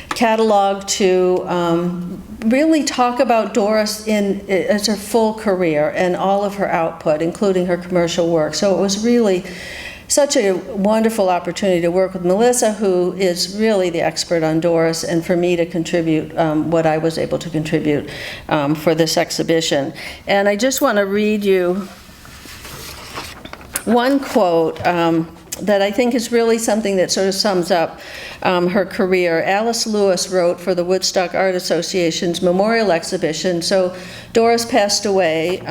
catalog to really talk about Doris as her full career and all of her output, including her commercial work. So it was really such a wonderful opportunity to work with Melissa, who is really the expert on Doris, and for me to contribute what I was able to contribute for this exhibition. And I just want to read you one quote that I think is really something that sort of sums up her career. Alice Lewis wrote for the Woodstock Art Association's memorial exhibition. So Doris passed away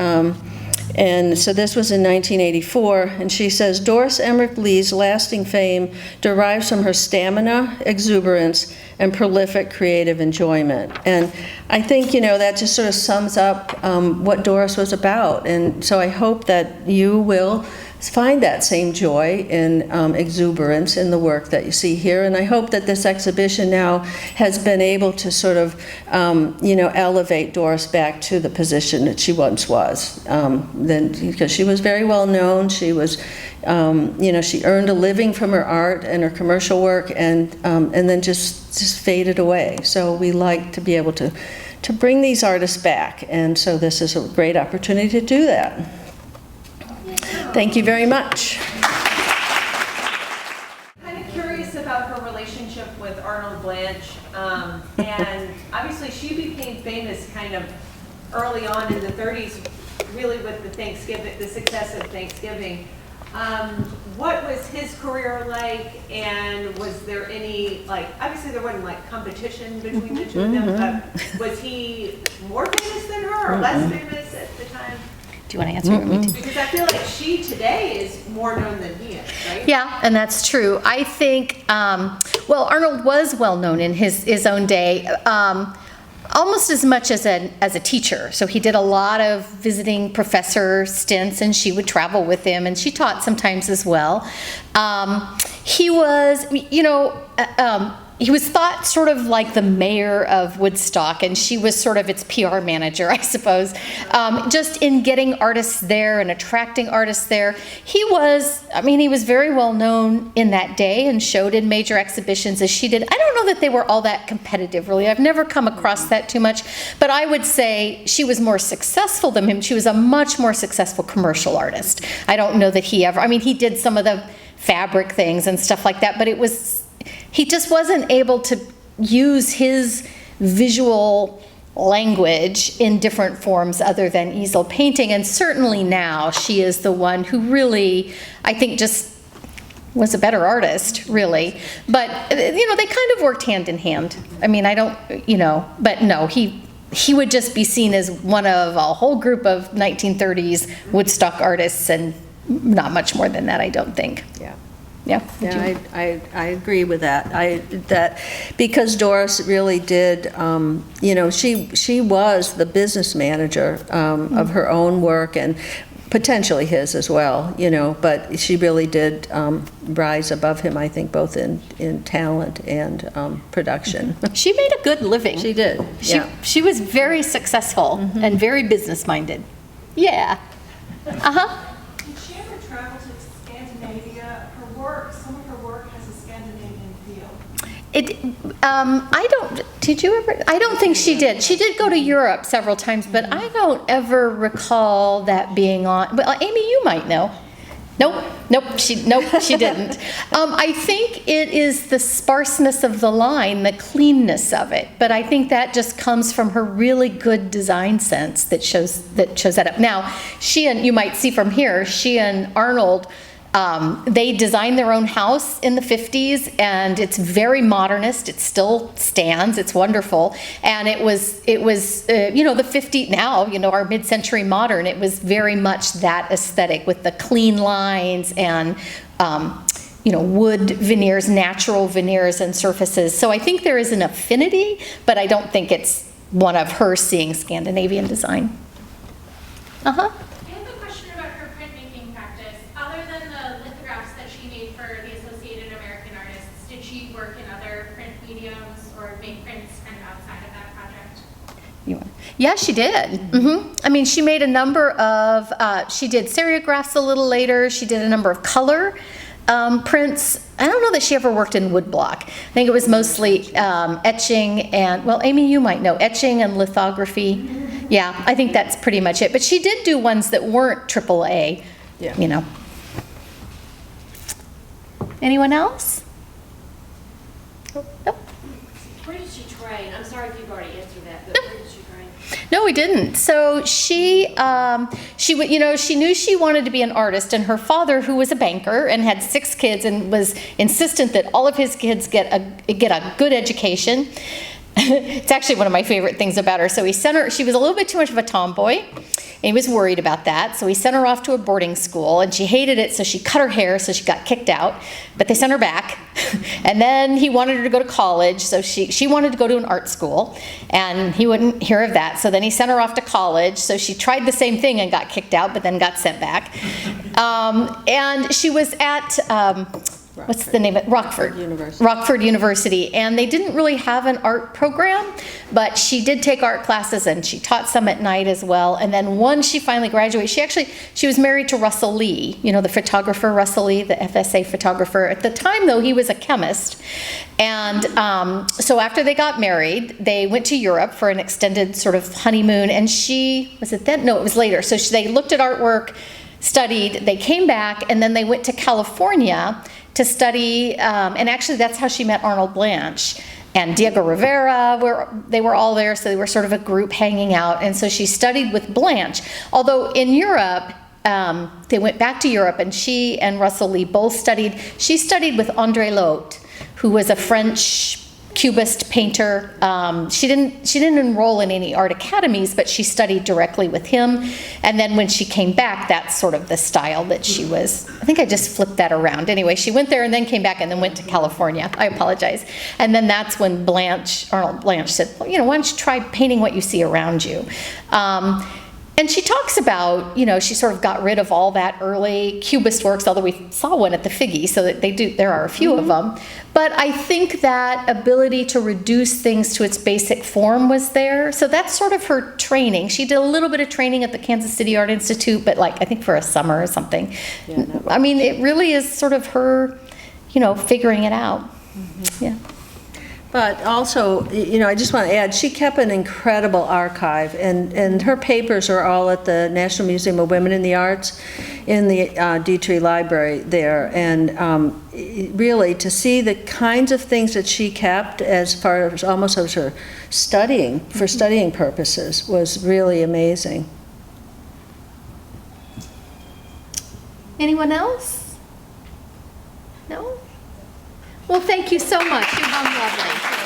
And so this was in 1984, and she says, Doris Emmerich Lee's lasting fame derives from her stamina, exuberance, and prolific creative enjoyment. And I think, that just sort of sums up what Doris was about. And so I hope that you will find that same joy and exuberance in the work that you see here. And I hope that this exhibition now has been able to sort of, elevate Doris back to the position that she once was. Because she was very well known. She was, she earned a living from her art and her commercial work, and then just faded away. So we like to be able to bring these artists back. And so this is a great opportunity to do that. Thank you very much. Kind of curious about her relationship with Arnold Blanche, and obviously she became famous kind of early on in the 30s, really with the success of Thanksgiving. What was his career like, and was there any, obviously there wasn't competition between the two of them, but was he more famous than her or less famous at the time? Do you want to answer or me too? Because I feel like she today is more known than he is, right? Yeah, and that's true. I think, Arnold was well known in his own day, almost as much as a teacher. So he did a lot of visiting professor stints, and she would travel with him, and she taught sometimes as well. He was, he was thought sort of like the mayor of Woodstock, and she was sort of its PR manager, I suppose, just in getting artists there and attracting artists there. He was very well known in that day and showed in major exhibitions as she did. I don't know that they were all that competitive, really. I've never come across that too much, but I would say she was more successful than him. She was a much more successful commercial artist. I don't know that he did some of the fabric things and stuff like that, but he just wasn't able to use his visual language in different forms other than easel painting. And certainly now she is the one who really, I think, just was a better artist, really. But, they kind of worked hand in hand. But no, he would just be seen as one of a whole group of 1930s Woodstock artists, and not much more than that, I don't think. Yeah. Yeah, I agree with that. That because Doris really did, she was the business manager of her own work, and potentially his as well, but she really did rise above him, I think, both in talent and production. She made a good living. She did. She was very successful and very business-minded. Yeah. Uh-huh. Did she ever travel to Scandinavia? Some of her work has a Scandinavian feel. I don't think she did. She did go to Europe several times, but I don't ever recall that being on. Well, Amy, you might know. Nope, she didn't. I think it is the sparseness of the line, the cleanness of it, but I think that just comes from her really good design sense that shows that up. Now, you might see from here, she and Arnold, they designed their own house in the 50s, and it's very modernist. It still stands. It's wonderful. And it was the 50s now, our mid-century modern. It was very much that aesthetic with the clean lines and, wood veneers, natural veneers and surfaces. So I think there is an affinity, but I don't think it's one of her seeing Scandinavian design. Uh-huh. Yeah, she did. Mm-hmm. She made a number of, she did serigraphs a little later. She did a number of color prints. I don't know that she ever worked in woodblock. I think it was mostly etching and, Amy, you might know, etching and lithography. Yeah, I think that's pretty much it. But she did do ones that weren't AAA, Anyone else? Nope. Where did she train? I'm sorry if you've already answered that, but where did she train? No, we didn't. So she knew she wanted to be an artist, and her father, who was a banker and had 6 kids and was insistent that all of his kids get a good education, It's actually one of my favorite things about her. So he sent her, she was a little bit too much of a tomboy, and he was worried about that. So he sent her off to a boarding school, and she hated it, so she cut her hair, so she got kicked out. But they sent her back. And then he wanted her to go to college, so she wanted to go to an art school, and he wouldn't hear of that. So then he sent her off to college, so she tried the same thing and got kicked out, but then got sent back. And she was at, what's the name of it? Rockford University. Rockford University, and they didn't really have an art program, but she did take art classes, and she taught some at night as well. And then once she finally graduated, she was married to Russell Lee, you know, the photographer Russell Lee, the FSA photographer. At the time, though, he was a chemist. And so after they got married, they went to Europe for an extended sort of honeymoon, and was it then? No, it was later. So they looked at artwork, studied, they came back, and then they went to California to study, and actually that's how she met Arnold Blanche and Diego Rivera. They were all there, so they were sort of a group hanging out, and so she studied with Blanche. Although in Europe, they went back to Europe, and she and Russell Lee both studied. She studied with André Lotte, who was a French Cubist painter. She didn't enroll in any art academies, but she studied directly with him. And then when she came back, that's sort of the style that she was. I think I just flipped that around. Anyway, she went there and then came back and then went to California. I apologize. And then that's when Arnold Blanche said, well, why don't you try painting what you see around you? And she talks about, she sort of got rid of all that early Cubist works, although we saw one at the Figge, so that there are a few of them. But I think that ability to reduce things to its basic form was there. So that's sort of her training. She did a little bit of training at the Kansas City Art Institute, but I think for a summer or something. Yeah, I mean, it really is sort of her, figuring it out. Mm-hmm. Yeah. But also, I just want to add, she kept an incredible archive, and her papers are all at the National Museum of Women in the Arts in the Dietrich Library there. And really, to see the kinds of things that she kept as far as almost as her studying, for studying purposes, was really amazing. Anyone else? No? Well, thank you so much. You hung lovely.